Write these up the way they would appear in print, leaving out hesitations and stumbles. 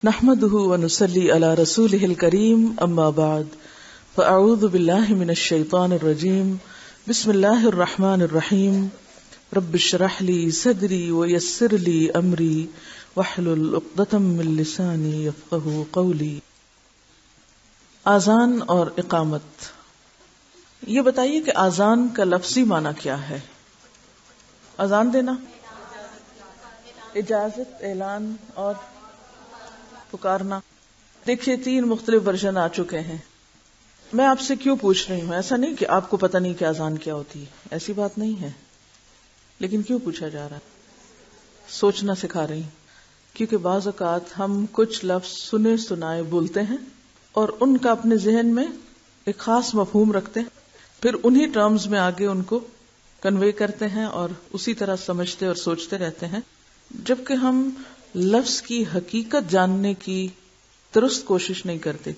نحمده ونصلي على رسوله الكريم اما بعد فاعوذ بالله من الشيطان الرجيم بسم الله الرحمن الرحيم رب اشرح لي صدري ويسر لي امري واحلل عقدة من لساني يفقهوا قولي. اذان اور اقامت، یہ بتائیے کہ اذان کا لفظی معنی کیا ہے؟ اذان دینا، اجازت، اعلان اور پکارنا. دیکھیے 3 مختلف ورژن آ چکے ہیں. میں آپ سے کیوں پوچھ رہی ہوں؟ ایسا نہیں کہ آپ کو پتہ نہیں کہ اذان کیا ہوتی ہے، ایسی بات نہیں ہے. لیکن کیوں پوچھا جا رہا ہے؟ سوچنا سکھا رہی ہوں. کیونکہ بعض اوقات ہم کچھ لفظ سنے سنائے بولتے ہیں اور ان کا اپنے ذہن میں ایک خاص مفہوم رکھتے ہیں، پھر انہی ٹرمز میں آگے ان کو کنوے کرتے ہیں اور اسی طرح سمجھتے اور سوچتے رہتے ہیں، جبکہ ہم لفظ کی حقیقت جاننے کی درست کوشش نہیں کرتے.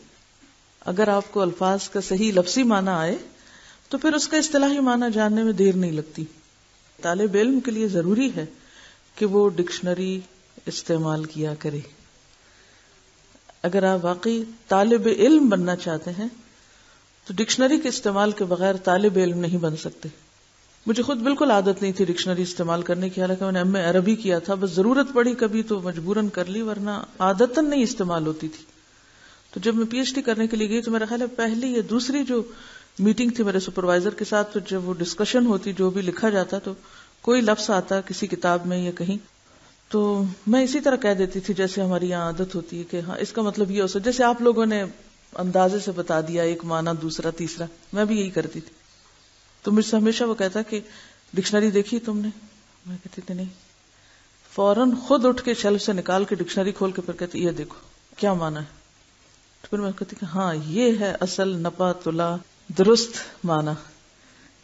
اگر آپ کو الفاظ کا صحیح لفظی معنی آئے تو پھر اس کا اصطلاحی معنی جاننے میں دیر نہیں لگتی. طالب علم کے لیے ضروری ہے کہ وہ ڈکشنری استعمال کیا کرے. اگر آپ واقعی طالب علم بننا چاہتے ہیں تو ڈکشنری کے استعمال کے بغیر طالب علم نہیں بن سکتے. مجھے خود بالکل عادت نہیں تھی ڈکشنری استعمال کرنے کی، حالانکہ میں نے ایم اے عربی کیا تھا. بس ضرورت پڑی کبھی تو مجبوراً کر لی، ورنہ عادتاً نہیں استعمال ہوتی تھی. تو جب میں پی ایچ ڈی کرنے کے لیے گئی تو میرا خیال ہے پہلی یا دوسری جو میٹنگ تھی میرے سپروائزر کے ساتھ، تو جب وہ ڈسکشن ہوتی، جو بھی لکھا جاتا تو کوئی لفظ آتا کسی کتاب میں یا کہیں، تو میں اسی طرح کہہ دیتی تھی جیسے ہماری یہاں عادت ہوتی ہے کہ ہاں اس کا مطلب یہ ہو سکتا، جیسے آپ لوگوں نے اندازے سے بتا دیا ایک معنی دوسرا تیسرا، میں بھی یہی کرتی تھی. تو مجھ سے ہمیشہ وہ کہتا کہ ڈکشنری دیکھی تم نے؟ میں کہتی تھی نہیں. فوراً خود اٹھ کے شیلف سے نکال کے ڈکشنری کھول کے پھر کہتی یہ دیکھو کیا معنی ہے. تو پھر میں کہتی کہ ہاں یہ ہے اصل نپا تلا درست معنی.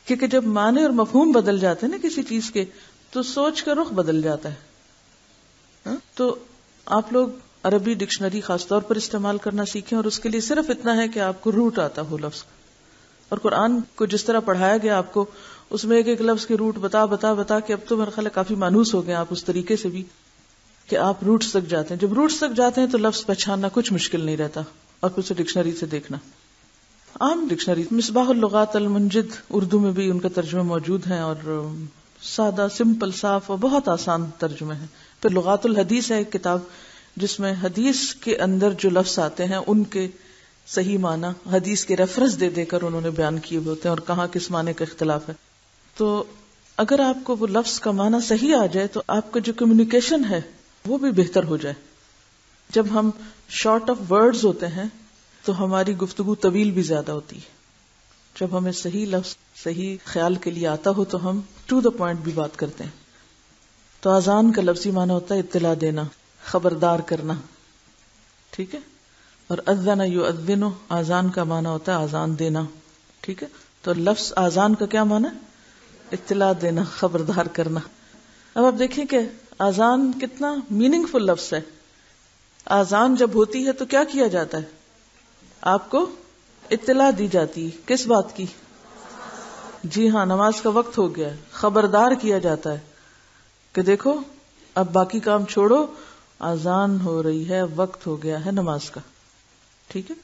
کیونکہ جب معنی اور مفہوم بدل جاتے ہیں نا کسی چیز کے، تو سوچ کا رخ بدل جاتا ہے. تو آپ لوگ عربی ڈکشنری خاص طور پر استعمال کرنا سیکھیں، اور اس کے لیے صرف اتنا ہے کہ آپ کو روٹ آتا ہو لفظ کا. اور قرآن کو جس طرح پڑھایا گیا آپ کو، اس میں ایک ایک لفظ کے روٹ بتا بتا بتا کے اب تو میرا خیال ہے کافی مانوس ہو گئے آپ اس طریقے سے بھی کہ آپ روٹس تک جاتے ہیں. جب روٹس تک جاتے ہیں تو لفظ پہچاننا کچھ مشکل نہیں رہتا، اور پھر اسے ڈکشنری سے دیکھنا. عام ڈکشنری مصباح اللغات المنجد اردو میں بھی ان کا ترجمہ موجود ہے، اور سادہ سمپل صاف اور بہت آسان ترجمے ہیں. پھر لغات الحدیث ہے ایک کتاب جس میں حدیث کے اندر جو لفظ آتے ہیں ان کے صحیح معنی حدیث کے ریفرنس دے دے کر انہوں نے بیان کیے ہوتے ہیں اور کہاں کس معنی کا اختلاف ہے. تو اگر آپ کو وہ لفظ کا معنی صحیح آ جائے تو آپ کا جو کمیونیکیشن ہے وہ بھی بہتر ہو جائے. جب ہم شارٹ آف ورڈز ہوتے ہیں تو ہماری گفتگو طویل بھی زیادہ ہوتی ہے. جب ہمیں صحیح لفظ صحیح خیال کے لیے آتا ہو تو ہم ٹو دا پوائنٹ بھی بات کرتے ہیں. تو اذان کا لفظی معنی ہوتا ہے اطلاع دینا، خبردار کرنا. ٹھیک ہے. اور اذن یؤذن، اذان کا معنی ہوتا ہے اذان دینا. ٹھیک ہے. تو لفظ اذان کا کیا معنی ہے؟ اطلاع دینا، خبردار کرنا. اب آپ دیکھیں کہ اذان کتنا میننگ فل لفظ ہے. اذان جب ہوتی ہے تو کیا کیا جاتا ہے؟ آپ کو اطلاع دی جاتی ہے. کس بات کی؟ جی ہاں، نماز کا وقت ہو گیا ہے. خبردار کیا جاتا ہے کہ دیکھو اب باقی کام چھوڑو، اذان ہو رہی ہے، وقت ہو گیا ہے نماز کا. ٹھیک ہے.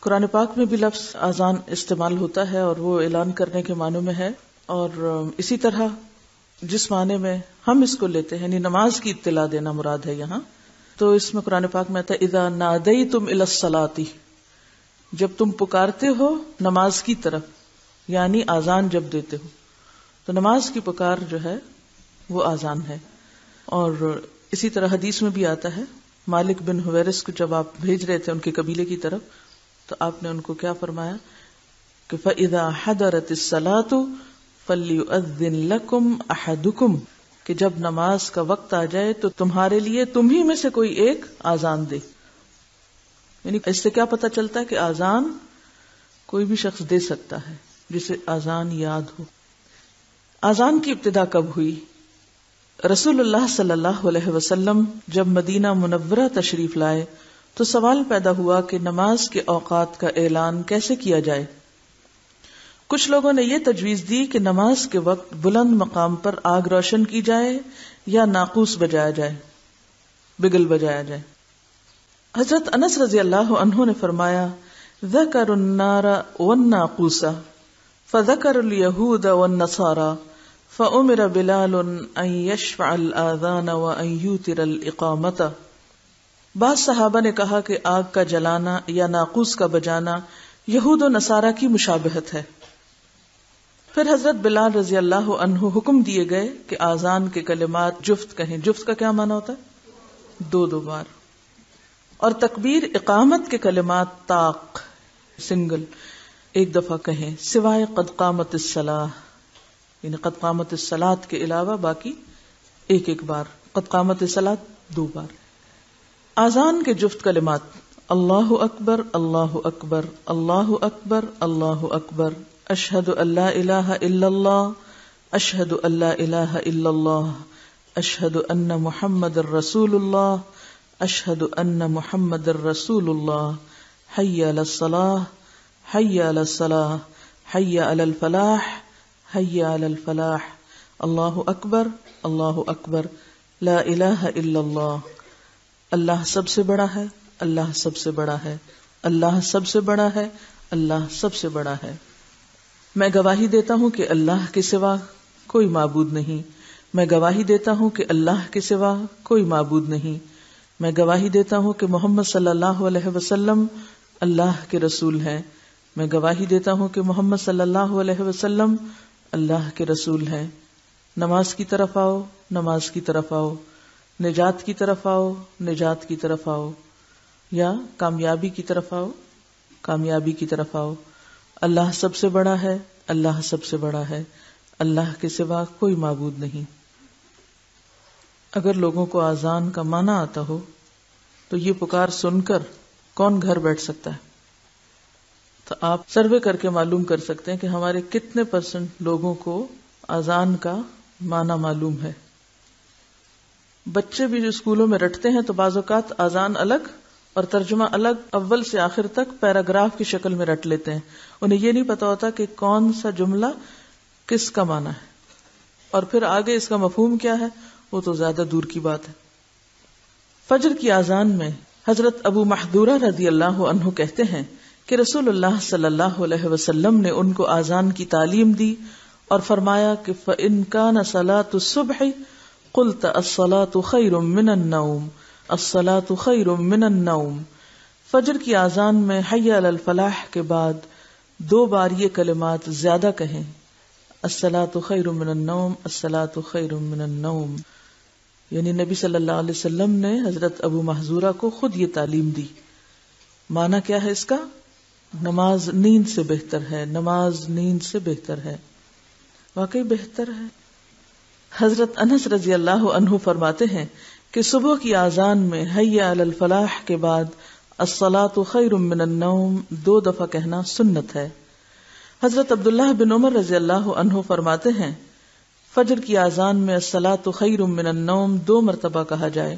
قرآن پاک میں بھی لفظ اذان استعمال ہوتا ہے اور وہ اعلان کرنے کے معنوں میں ہے. اور اسی طرح جس معنی میں ہم اس کو لیتے ہیں، یعنی نماز کی اطلاع دینا مراد ہے یہاں، تو اس میں قرآن پاک میں آتا ہے اذا نادیتم الی الصلاۃ، جب تم پکارتے ہو نماز کی طرف، یعنی اذان جب دیتے ہو. تو نماز کی پکار جو ہے وہ اذان ہے. اور اسی طرح حدیث میں بھی آتا ہے، مالک بن حویرث کو جب آپ بھیج رہے تھے ان کے قبیلے کی طرف، تو آپ نے ان کو کیا فرمایا کہ فَإِذَا حَضَرَتِ الصَّلَاةُ فَلْيُؤَذِّن لَكُمْ أَحَدُكُمْ، کہ جب نماز کا وقت آ جائے تو تمہارے لیے تمہیں میں سے کوئی ایک اذان دے. یعنی اس سے کیا پتہ چلتا ہے کہ اذان کوئی بھی شخص دے سکتا ہے جسے اذان یاد ہو. اذان کی ابتدا کب ہوئی؟ رسول اللہ صلی اللہ علیہ وسلم جب مدینہ منورہ تشریف لائے تو سوال پیدا ہوا کہ نماز کے اوقات کا اعلان کیسے کیا جائے. کچھ لوگوں نے یہ تجویز دی کہ نماز کے وقت بلند مقام پر آگ روشن کی جائے یا ناقوس بجایا جائے، بگل بجایا جائے. حضرت انس رضی اللہ عنہ نے فرمایا ذکروا النار والناقوس فذکروا اليہود والنصارى فأمر بلال ان يشفع الآذان وان يوتر الإقامۃ. بعض صحابہ نے کہا کہ آگ کا جلانا یا ناقوس کا بجانا یہود و نصارہ کی مشابہت ہے. پھر حضرت بلال رضی اللہ عنہ حکم دیے گئے کہ آذان کے کلمات جفت کہیں. جفت کا کیا معنی ہوتا ہے؟ دو دو بار. اور تکبیر اقامت کے کلمات طاق سنگل ایک دفعہ کہیں، سوائے قد قامت الصلاۃ، یعنی قد قامت الصلاۃ کے علاوہ باقی ایک ایک بار. قد قامت الصلاۃ دو بار. آذان کے جفت کلمات اللہ اکبر اللہ اکبر اللہ اکبر اللہ اکبر، اشہد ان لا الہ الا اللہ، اشہد ان لا الہ الا اللہ، اشہد ان محمد الرسول اللہ، اشہد ان محمد الرسول اللہ، حی علی الصلاۃ حی علی الصلاۃ حی علی الفلاح حی علی الفلاح، اللہ اکبر اللہ اکبر، لا الہ الا اللہ، اللہ سب سے بڑا ہے، اللہ سب سے بڑا ہے، اللہ سب سے بڑا ہے، اللہ سب سے بڑا ہے. میں گواہی دیتا ہوں کہ اللہ کے سوا کوئی معبود نہیں، میں گواہی دیتا ہوں کہ اللہ کے سوا کوئی معبود نہیں، میں گواہی دیتا ہوں کہ محمد صلی اللہ علیہ وسلم اللہ کے رسول ہیں، میں گواہی دیتا ہوں کہ محمد صلی اللہ علیہ وسلم اللہ کے رسول ہیں. نماز کی طرف آؤ، نماز کی طرف آؤ، نجات کی طرف آؤ، نجات کی طرف آؤ، یا کامیابی کی طرف آؤ، کامیابی کی طرف آؤ. اللہ سب سے بڑا ہے، اللہ سب سے بڑا ہے، اللہ کے سوا کوئی معبود نہیں. اگر لوگوں کو آذان کا معنی آتا ہو تو یہ پکار سن کر کون گھر بیٹھ سکتا ہے؟ تو آپ سروے کر کے معلوم کر سکتے ہیں کہ ہمارے کتنے % لوگوں کو آذان کا معنی معلوم ہے. بچے بھی جو اسکولوں میں رٹتے ہیں تو بعض اوقات آذان الگ اور ترجمہ الگ، اول سے آخر تک پیراگراف کی شکل میں رٹ لیتے ہیں. انہیں یہ نہیں پتا ہوتا کہ کون سا جملہ کس کا معنی ہے، اور پھر آگے اس کا مفہوم کیا ہے وہ تو زیادہ دور کی بات ہے. فجر کی آذان میں حضرت ابو محذورہ رضی اللہ عنہ کہتے ہیں کہ رسول اللہ صلی اللہ علیہ وسلم نے ان کو آذان کی تعلیم دی اور فرمایا کہ فَإِن كَانَ صَلَاةُ الصُّبْحِ قُلْتَ الصَّلَاةُ خَيْرٌ مِّنَ النَّوْمِ الصَّلَاةُ خَيْرٌ مِّنَ النَّوْمِ. فجر کی آذان میں حی علی الفلاح کے بعد 2 بار یہ کلمات زیادہ کہیں، الصلاۃ خیر من النوم الصلاۃ خیر من النوم. یعنی نبی صلی اللہ علیہ وسلم نے حضرت ابو محذورہ کو خود یہ تعلیم دی. معنی کیا ہے اس کا؟ نماز نیند سے بہتر ہے، نماز نیند سے بہتر ہے. واقعی بہتر ہے. حضرت انس رضی اللہ عنہ فرماتے ہیں کہ صبح کی آذان میں حی علی الفلاح کے بعد الصلاۃ خیر من النوم 2 دفعہ کہنا سنت ہے. حضرت عبداللہ بن عمر رضی اللہ عنہ فرماتے ہیں فجر کی آذان میں الصلاۃ خیر من النوم 2 مرتبہ کہا جائے